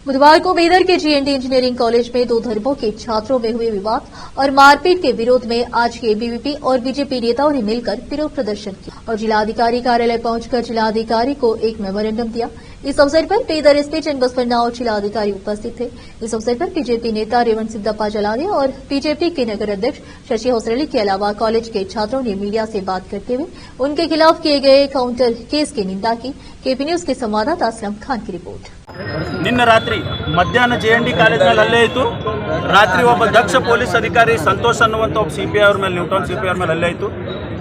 बुधवार को बेदर के जीएनडी इंजीनियरिंग कॉलेज में दो धर्मों के छात्रों में हुए विवाद और मारपीट के विरोध में आज एबीवीपी और बीजेपी नेताओं ने मिलकर विरोध प्रदर्शन किया और जिलाधिकारी कार्यालय पहुंचकर जिलाधिकारी को एक मेमोरेंडम दिया। इस अवसर पर बेदर एसपी चंद बसवन्ना और जिलाधिकारी उपस्थित थे। इस अवसर पर बीजेपी नेता रेवंत सिद्धप्पा जलारिया और बीजेपी के नगर अध्यक्ष शशि होसरली के अलावा कॉलेज के छात्रों ने मीडिया से बात करते हुए उनके खिलाफ किए गए काउंटर केस की निंदा की। केपी न्यूज के संवाददाता असलम खान की रिपोर्ट। ನಿನ್ನೆ ರಾತ್ರಿ ಮಧ್ಯಾಹ್ನ ಜೆಎನ್ಡಿ ಕಾಲೇಜಿನಲ್ಲಿ ಹಲ್ಲೆ ಆಯಿತು। ರಾತ್ರಿ ಒಬ್ಬ ದಕ್ಷ ಪೊಲೀಸ್ ಅಧಿಕಾರಿ ಸಂತೋಷ್ ಅನ್ನುವಂಥ ಒಬ್ಬ ಸಿಪಿಐ ಅವ್ರ ಮೇಲೆ ನ್ಯೂಟನ್ ಸಿಪಿಐ ಅವ್ರ ಮೇಲೆ ಹಲ್ಲೆ ಆಯಿತು।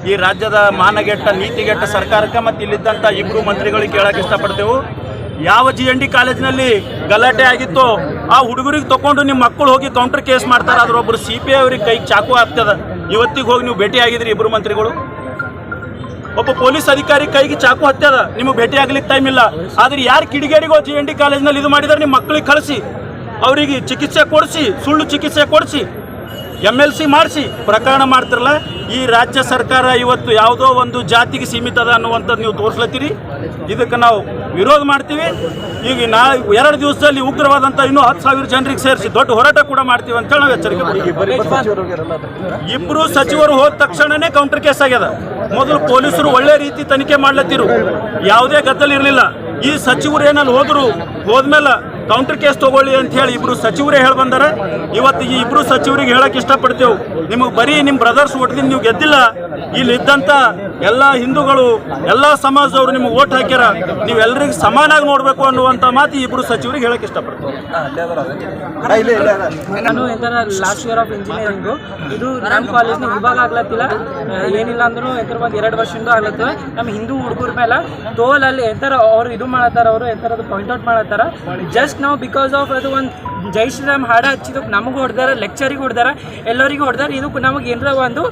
ಈ ರಾಜ್ಯದ ಮಾನಗೆಟ್ಟ ನೀತಿಗೆಟ್ಟ ಸರ್ಕಾರಕ್ಕೆ ಮತ್ತು ಇಲ್ಲಿದ್ದಂಥ ಇಬ್ಬರು ಮಂತ್ರಿಗಳಿಗೆ ಕೇಳಕ್ಕೆ ಇಷ್ಟಪಡ್ತೇವೆ, ಯಾವ ಜೆಎನ್ಡಿ ಕಾಲೇಜಿನಲ್ಲಿ ಗಲಾಟೆ ಆಗಿತ್ತೋ ಆ ಹುಡುಗರಿಗೆ ತಗೊಂಡು ನಿಮ್ಮ ಮಕ್ಕಳು ಹೋಗಿ ಕೌಂಟರ್ ಕೇಸ್ ಮಾಡ್ತಾರೆ, ಅದ್ರೊಬ್ಬರು ಸಿಪಿಐ ಅವ್ರಿಗೆ ಕೈಗೆ ಚಾಕು ಆಗ್ತದೆ। ಇವತ್ತಿಗೆ ಹೋಗಿ ನೀವು ಭೇಟಿ ಆಗಿದ್ರಿ ಇಬ್ಬರು ಮಂತ್ರಿಗಳು, ಒಬ್ಬ ಪೊಲೀಸ್ ಅಧಿಕಾರಿ ಕೈಗೆ ಚಾಕು ಹತ್ಯದ, ನಿಮಗೆ ಭೇಟಿ ಆಗ್ಲಿಕ್ಕೆ ಟೈಮ್ ಇಲ್ಲ। ಆದ್ರೆ ಯಾರು ಕಿಡಿಗೇಡಿಗೋ ಜೆಎನ್ಡಿ ಕಾಲೇಜ್ನಲ್ಲಿ ಇದು ಮಾಡಿದಾರೆ, ನಿಮ್ಮ ಮಕ್ಕಳಿಗೆ ಕಳಿಸಿ ಅವರಿಗೆ ಚಿಕಿತ್ಸೆ ಕೊಡಿಸಿ, ಸುಳ್ಳು ಚಿಕಿತ್ಸೆ ಕೊಡಿಸಿ MLC ಮಾಡಿಸಿ ಪ್ರಕರಣ ಮಾಡ್ತಿರಲ್ಲ। ಈ ರಾಜ್ಯ ಸರ್ಕಾರ ಇವತ್ತು ಯಾವುದೋ ಒಂದು ಜಾತಿಗೆ ಸೀಮಿತ ಅದ ಅನ್ನುವಂಥದ್ದು ನೀವು ತೋರಿಸ್ಲತ್ತೀರಿ, ಇದಕ್ಕೆ ನಾವು ವಿರೋಧ ಮಾಡ್ತೀವಿ। ಈಗ ನಾವು 2 ದಿವಸದಲ್ಲಿ ಉಗ್ರವಾದಂಥ ಇನ್ನೂ 10,000 ಜನರಿಗೆ ಸೇರಿಸಿ ದೊಡ್ಡ ಹೋರಾಟ ಕೂಡ ಮಾಡ್ತೀವಿ ಅಂತೇಳಿ ನಾವು ಎಚ್ಚರಿಕೆ ಕೊಡ್ತೀವಿ। ಇಬ್ಬರು ಸಚಿವರು ಹೋದ ತಕ್ಷಣನೇ ಕೌಂಟರ್ ಕೇಸ್ ಆಗ್ಯದ। ಮೊದಲು ಪೊಲೀಸರು ಒಳ್ಳೆ ರೀತಿ ತನಿಖೆ ಮಾಡ್ಲತ್ತಿರು, ಯಾವುದೇ ಗದ್ದಲ ಇರಲಿಲ್ಲ। ಈ ಸಚಿವರು ಏನಲ್ಲಿ ಹೋದ್ಮೇಲೆ ಕೌಂಟರ್ ಕೇಸ್ ತಗೊಳ್ಳಿ ಅಂತ ಹೇಳಿ ಇಬ್ರು ಸಚಿವರೇ ಹೇಳಿ ಬಂದಾರ। ಇವತ್ತು ಈ ಇಬ್ರು ಸಚಿವರಿಗೆ ಹೇಳಕ್ಕೆ ಇಷ್ಟಪಡ್ತೇವೆ, ನಿಮಗೆ ಬರೀ ನಿಮ್ಮ ಬ್ರದರ್ಸ್ ಓಟ್ದಿಂದ ನೀವು ಗೆದ್ದಿಲ್ಲ, ಇಲ್ಲಿ ಇದ್ದಂಥ ಎಲ್ಲ ಹಿಂದೂಗಳು ಎಲ್ಲ ಸಮಾಜದವರು ನಿಮಗೆ ಓಟ್ ಹಾಕ್ಯಾರ, ನೀವೆಲ್ಲರಿಗೆ ಸಮಾನಾಗಿ ನೋಡಬೇಕು ಅನ್ನುವಂಥ ಮಾತು ಇಬ್ರು ಸಚಿವರಿಗೆ ಹೇಳಕ್ಕೆ ಇಷ್ಟಪಡ್ತೇವೆ। ನಾನು ಲಾಸ್ಟ್ ಇಯರ್ ಆಫ್ ಇಂಜಿನಿಯರಿಂಗು, ಇದು ನಮ್ಮ ಕಾಲೇಜ್ನ ವಿಭಾಗ ಆಗ್ಲತ್ತಿಲ್ಲ, ಏನಿಲ್ಲ ಅಂದ್ರೂ ಒಂದು 2 ವರ್ಷದಿಂದ ಆಗ್ಲತ್ತದ। ನಮ್ಮ ಹಿಂದೂ ಹುಡುಗರ ಮೇಲೆ ತೋಲಲ್ಲಿ ಎಂತರ ಅವ್ರು ಇದು ಮಾಡತ್ತಾರ, ಅವರು ಎಂಥರದ್ದು ಪಾಯಿಂಟ್ಔಟ್ ಮಾಡತ್ತಾರ। ಜಸ್ಟ್ ನಾವು ಬಿಕಾಸ್ ಆಫ್ ಅದು ಒಂದು ಜೈ ಶ್ರೀರಾಮ್ ಹಾಡ ಹಚ್ಚಿದಕ್ಕೆ ನಮಗೂ ಹೊಡೆದಾರ, ಲೆಕ್ಚರಿಗೆ ಹೊಡೆದಾರ, ಎಲ್ಲರಿಗೂ ಹೊಡೆದಾರ। ಇದಕ್ಕೆ ನಮಗೆ ಏನರ ಒಂದು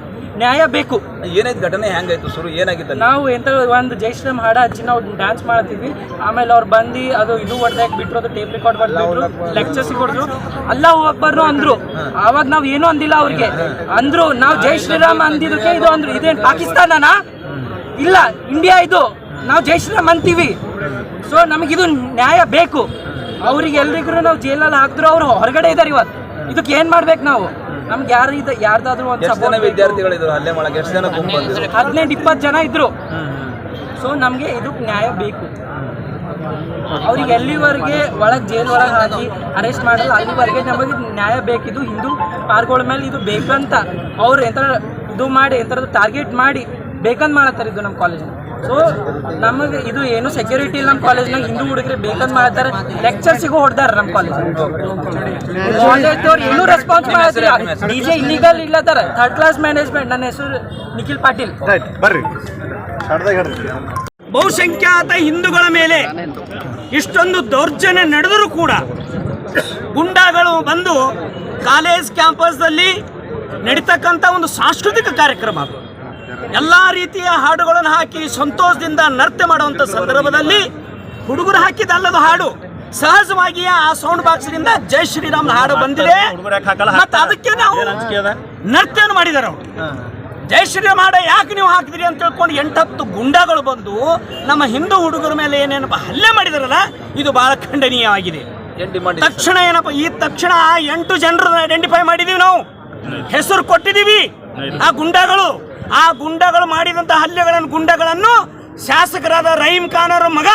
ನ್ಯಾಯ ಬೇಕು। ಏನಾಯ್ತು ಘಟನೆ, ಹೆಂಗಾಯ್ತು ಶುರು, ಏನಾಗಿತ್ತು? ನಾವು ಎಂತ ಒಂದು ಜೈ ಶ್ರೀರಾಮ್ ಹಾಡ ಹಚ್ಚಿ ನಾವು ಡ್ಯಾನ್ಸ್ ಮಾಡ್ತಿದ್ವಿ, ಆಮೇಲೆ ಅವ್ರು ಬಂದು ಅದು ಇದು ಹೊಡೆದಾಕ ಬಿಟ್ಟರು, ಅದು ಟೇಪ್ ರೆಕಾರ್ಡ್ ಬರ್ತಿದ್ರು, ಲೆಕ್ಚರ್ಸಿಗೆ ಹೊಡೆದ್ರು, ಅಲ್ಲ ಒಬ್ಬರು ಅಂದ್ರು। ಆವಾಗ ನಾವು ಏನೂ ಅಂದಿಲ್ಲ ಅವ್ರಿಗೆ, ಅಂದ್ರು ನಾವು ಜೈ ಶ್ರೀರಾಮ್ ಅಂದಿದ್ದಕ್ಕೆ ಇದು ಅಂದ್ರು। ಇದೇನು ಪಾಕಿಸ್ತಾನನಾ? ಇಲ್ಲ, ಇಂಡಿಯಾ ಇದು, ನಾವು ಜೈ ಶ್ರೀರಾಮ್ ಅಂತೀವಿ। ಸೊ ನಮಗಿದು ನ್ಯಾಯ ಬೇಕು। ಅವ್ರಿಗೆ ಎಲ್ರಿಗೂ ನಾವು ಜೈಲಲ್ಲಿ ಹಾಕಿದ್ರು, ಅವ್ರು ಹೊರಗಡೆ ಇದ್ದಾರೆ ಇವತ್ತು, ಇದಕ್ಕೆ ಏನು ಮಾಡ್ಬೇಕು ನಾವು? ನಮ್ಗೆ ಯಾರ್ದಾದ್ರೂ ಒಂದು ವಿದ್ಯಾರ್ಥಿಗಳಿದ್ರು ಹಲ್ಲೆ ಮಾಡಕ್ಕೆ ಎಷ್ಟು ಜನ ಗುಂಪು ಬಂದಿದ್ರು? 15-20 ಜನ ಇದ್ರು। ಸೊ ನಮಗೆ ಇದಕ್ಕೆ ನ್ಯಾಯ ಬೇಕು। ಅವ್ರಿಗೆ ಎಲ್ಲಿವರೆಗೆ ಒಳಗೆ ಜೈಲ್ ಒಳಗೆ ಹಾಕಿ ಅರೆಸ್ಟ್ ಮಾಡಲ್ಲ, ಅಲ್ಲಿವರೆಗೆ ನಮಗೆ ನ್ಯಾಯ ಬೇಕಿದ್ದು ಹಿಂದೂ ಪಾರ್ಗಳ ಮೇಲೆ ಇದು ಬೇಕಂತ ಅವ್ರು ಎಂಥರ ಇದು ಮಾಡಿ ಎಂಥರದ್ದು ಟಾರ್ಗೆಟ್ ಮಾಡಿ ಬೇಕಂತ ಮಾಡತ್ತಾರೆ ಇದು ನಮ್ಮ ಕಾಲೇಜಿನ। ಸೊ ನಮಗೆ ಇದು ಏನು ಸೆಕ್ಯೂರಿಟಿ ಇಲ್ಲ ನಮ್ಮ ಕಾಲೇಜ್ನಾಗ, ಹಿಂದೂ ಹುಡುಗರಿಗೆ ಬೇಕಂತ ಮಾಡ್ತಾರೆ, ಲೆಕ್ಚರ್ಸಿಗೂ ಹೊಡೆದಾರ ನಮ್ಮ ಕಾಲೇಜ್ ಏನೂ ರೆಸ್ಪಾನ್ಸ್ ಮಾಡತ್ತೀರ। DJ ಇಲ್ಲಿಗಲ್ ಇಲ್ಲತ್ತಾರ, 3rd ಕ್ಲಾಸ್ ಮ್ಯಾನೇಜ್ಮೆಂಟ್। ನನ್ನ ಹೆಸರು ನಿಖಿಲ್ ಪಾಟೀಲ್। ಬಹುಸಂಖ್ಯಾತ ಹಿಂದೂಗಳ ಮೇಲೆ ಇಷ್ಟೊಂದು ದೌರ್ಜನ್ಯ ನಡೆದರೂ ಕೂಡ ಗುಂಡಾಗಳು ಬಂದು ಕಾಲೇಜ್ ಕ್ಯಾಂಪಸ್ದಲ್ಲಿ ನಡೀತಕ್ಕಂಥ ಒಂದು ಸಾಂಸ್ಕೃತಿಕ ಕಾರ್ಯಕ್ರಮ, ಎಲ್ಲ ರೀತಿಯ ಹಾಡುಗಳನ್ನು ಹಾಕಿ ಸಂತೋಷದಿಂದ ನೃತ್ಯ ಮಾಡುವಂಥ ಸಂದರ್ಭದಲ್ಲಿ ಹುಡುಗರು ಹಾಕಿದಲ್ಲದ ಹಾಡು ಸಹಜವಾಗಿ ಆ ಸೌಂಡ್ ಬಾಕ್ಸ್ನಿಂದ ಜೈ ಶ್ರೀರಾಮ್ ಹಾಡು ಬಂದಿದೆ, ಮತ್ತು ಅದಕ್ಕೆ ನಾವು ನೃತ್ಯ ಮಾಡಿದಾರೆ ಅವರು। ಜೈ ಶ್ರೀರಾಮ್ ಹಾಡ ಯಾಕೆ ನೀವು ಹಾಕಿದ್ರಿ ಅಂತ ತಿಳ್ಕೊಂಡು 8-10 ಗುಂಡಾಗಳು ಬಂದು ನಮ್ಮ ಹಿಂದೂ ಹುಡುಗರ ಮೇಲೆ ಏನೇನಪ್ಪ ಹಲ್ಲೆ ಮಾಡಿದಾರಲ್ಲ, ಇದು ಬಹಳ ಖಂಡನೀಯವಾಗಿದೆ। ತಕ್ಷಣ ಏನಪ್ಪ, ಈ ತಕ್ಷಣ 8 ಜನರನ್ನ ಐಡೆಂಟಿಫೈ ಮಾಡಿದೀವಿ, ನಾವು ಹೆಸರು ಕೊಟ್ಟಿದ್ದೀವಿ। ಆ ಗುಂಡಾಗಳು ಮಾಡಿದಂಥ ಗುಂಡಗಳನ್ನು ಶಾಸಕರಾದ ರಹೀಮ್ ಖಾನ್ ಅವರ ಮಗ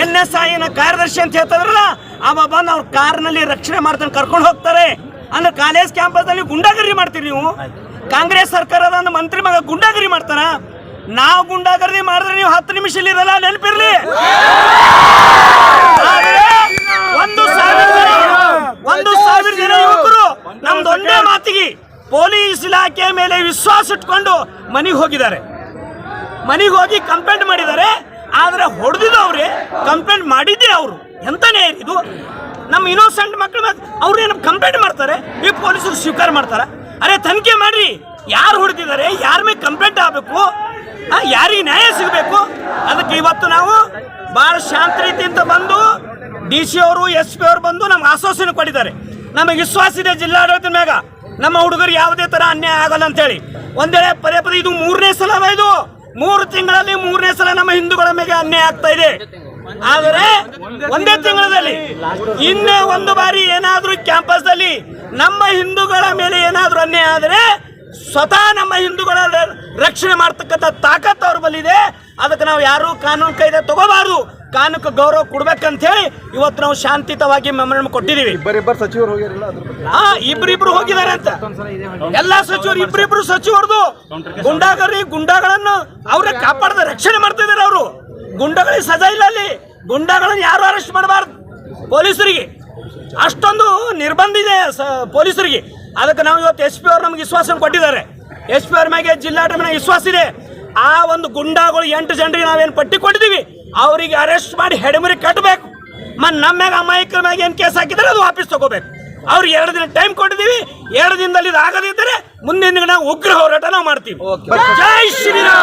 NSIನ ಕಾರ್ಯದರ್ಶಿ ಅಂತ ಹೇಳ್ತಾರಲ್ಲ, ಅವ ಬಂದು ಅವ್ರ ಕಾರ್ನಲ್ಲಿ ರಕ್ಷಣೆ ಮಾಡ್ತಾನೆ, ಕರ್ಕೊಂಡು ಹೋಗ್ತಾರೆ। ಅಂದ್ರೆ ಕಾಲೇಜ್ ಕ್ಯಾಂಪಸ್ನಲ್ಲಿ ಗುಂಡಾಗರಿ ಮಾಡ್ತೀರಿ ನೀವು? ಕಾಂಗ್ರೆಸ್ ಸರ್ಕಾರದ ಒಂದು ಮಂತ್ರಿ ಮಗ ಗುಂಡಾಗರಿ ಮಾಡ್ತಾರ? ನಾವು ಗುಂಡಾಗರಿ ಮಾಡಿದ್ರೆ ನೀವು 10 ನಿಮಿಷ ಇರಲ್ಲ, ನೆನಪಿರ್ಲಿ। 1,000 ಜನ ಯುವಕರು ನಮ್ದೊಂದೇ ಮಾತಿಗೆ ಪೊಲೀಸ್ ಇಲಾಖೆ ಮೇಲೆ ವಿಶ್ವಾಸ ಇಟ್ಕೊಂಡು ಮನೆಗೆ ಹೋಗಿದ್ದಾರೆ, ಮನೆಗೆ ಹೋಗಿ ಕಂಪ್ಲೇಂಟ್ ಮಾಡಿದ್ದಾರೆ। ಆದರೆ ಹೊಡೆದಿದ್ದವ್ರೆ, ಕಂಪ್ಲೇಂಟ್ ಮಾಡಿದ್ದೆ ಅವರು। ಎಂತಾನೇ ಇದು? ನಮ್ಮ ಇನ್ನೋಸೆಂಟ್ ಮಕ್ಕಳ ಮೇಲೆ ಅವ್ರೇನು ಕಂಪ್ಲೇಂಟ್ ಮಾಡ್ತಾರೆ, ಈ ಪೊಲೀಸರು ಸ್ವೀಕಾರ ಮಾಡ್ತಾರೆ? ಅರೆ ತನಿಖೆ ಮಾಡ್ರಿ, ಯಾರು ಹೊಡೆದಿದ್ದಾರೆ, ಯಾರ ಮೇಲೆ ಕಂಪ್ಲೇಂಟ್ ಆಗಬೇಕು, ಯಾರಿಗೆ ನ್ಯಾಯ ಸಿಗಬೇಕು। ಅದಕ್ಕೆ ಇವತ್ತು ನಾವು ಭಾಳ ಶಾಂತ ರೀತಿಯಿಂದ ಬಂದು DC ಅವರು SP ಅವರು ಬಂದು ನಮ್ಗೆ ಆಶ್ವಾಸನೆ ಕೊಟ್ಟಿದ್ದಾರೆ। ನಮಗೆ ವಿಶ್ವಾಸ ಇದೆ ಜಿಲ್ಲಾಡಳಿತದ ಮ್ಯಾಗ, ನಮ್ಮ ಹುಡುಗರು ಯಾವುದೇ ಥರ ಅನ್ಯಾಯ ಆಗಲ್ಲ ಅಂತೇಳಿ। ಒಂದೇಳೆ ಪದೇ ಇದು 3ನೇ ಸಲ, ಇದು 3 ತಿಂಗಳಲ್ಲಿ 3ನೇ ಸಲ ನಮ್ಮ ಹಿಂದೂಗಳ ಮೇಲೆ ಅನ್ಯಾಯ ಆಗ್ತಾ ಇದೆ। ಆದರೆ ಒಂದೇ ತಿಂಗಳಲ್ಲಿ ಇನ್ನೇ ಒಂದು ಬಾರಿ ಏನಾದ್ರೂ ಕ್ಯಾಂಪಸ್ದಲ್ಲಿ ನಮ್ಮ ಹಿಂದೂಗಳ ಮೇಲೆ ಏನಾದ್ರೂ ಅನ್ಯಾಯ ಆದರೆ ಸ್ವತಃ ನಮ್ಮ ಹಿಂದೂಗಳ ರಕ್ಷಣೆ ಮಾಡ್ತಕ್ಕಂಥ ತಾಕತ್ತು ಅವ್ರ ಬಲ್ಲಿದೆ. ಅದಕ್ಕೆ ನಾವು ಯಾರು ಕಾನೂನು ಕೈದೆ ತಗೋಬಾರ್ದು, ಕಾನೂನು ಗೌರವ ಕೊಡ್ಬೇಕಂತ ಹೇಳಿ ಇವತ್ತು ನಾವು ಶಾಂತಿಯುತವಾಗಿ ಮೆಮೊರಂಡಮ್ ಕೊಟ್ಟಿದ್ದೀವಿ. ಇಬ್ಬರಿಬ್ಬರು ಸಚಿವರು ಹೋಗಿರಲಿಲ್ಲ, ಇಬ್ರಿಬ್ರು ಹೋಗಿದ್ದಾರೆ ಅಂತ ಎಲ್ಲಾ ಸಚಿವರು ಇಬ್ರಿಬ್ರು ಸಚಿವರದು ಗುಂಡಾಗಳನ್ನು ಅವರೇ ಕಾಪಾಡದ ರಕ್ಷಣೆ ಮಾಡ್ತಾ ಇದಾರೆ. ಅವರು ಗುಂಡಗಳಿಗೆ ಸಜಾ ಇಲ್ಲ, ಅಲ್ಲಿ ಗುಂಡಾಗಳನ್ನು ಯಾರು ಅರೆಸ್ಟ್ ಮಾಡಬಾರ್ದು. ಪೊಲೀಸರಿಗೆ ಅಷ್ಟೊಂದು ನಿರ್ಬಂಧ ಇದೆ ಪೊಲೀಸರಿಗೆ. ಅದಕ್ಕೆ ನಾವು ಇವತ್ತು SP ಅವರು ನಮ್ಗೆ ವಿಶ್ವಾಸ ಕೊಟ್ಟಿದ್ದಾರೆ. SP ಅವ್ರ ಮ್ಯಾಗೆ ಜಿಲ್ಲಾಡಳಿತ ವಿಶ್ವಾಸ ಇದೆ. ಆ ಒಂದು ಗುಂಡಾಗಳು 8 ಜನರಿಗೆ ನಾವೇನು ಪಟ್ಟಿ ಕೊಟ್ಟಿದ್ದೀವಿ ಅವರಿಗೆ ಅರೆಸ್ಟ್ ಮಾಡಿ ಹೆಡಮುರಿ ಕಟ್ಟಬೇಕು. ನಮ್ಮ ಮ್ಯಾಗ ಅಮಾಯಕರ ಮ್ಯಾಗ ಏನು ಕೇಸ್ ಹಾಕಿದ್ದಾರೆ ಅದು ವಾಪಸ್ ತಗೋಬೇಕು. ಅವ್ರಿಗೆ 2 ದಿನ ಟೈಮ್ ಕೊಟ್ಟಿದ್ದೀವಿ. 2 ದಿನದಲ್ಲಿ ಇದು ಆಗದಿದ್ದರೆ ಮುಂದಿನ ದಿನ ನಾವು ಉಗ್ರ ಹೋರಾಟ ನಾವು ಮಾಡ್ತೀವಿ. ಜೈ ಶ್ರೀರಾಮ್.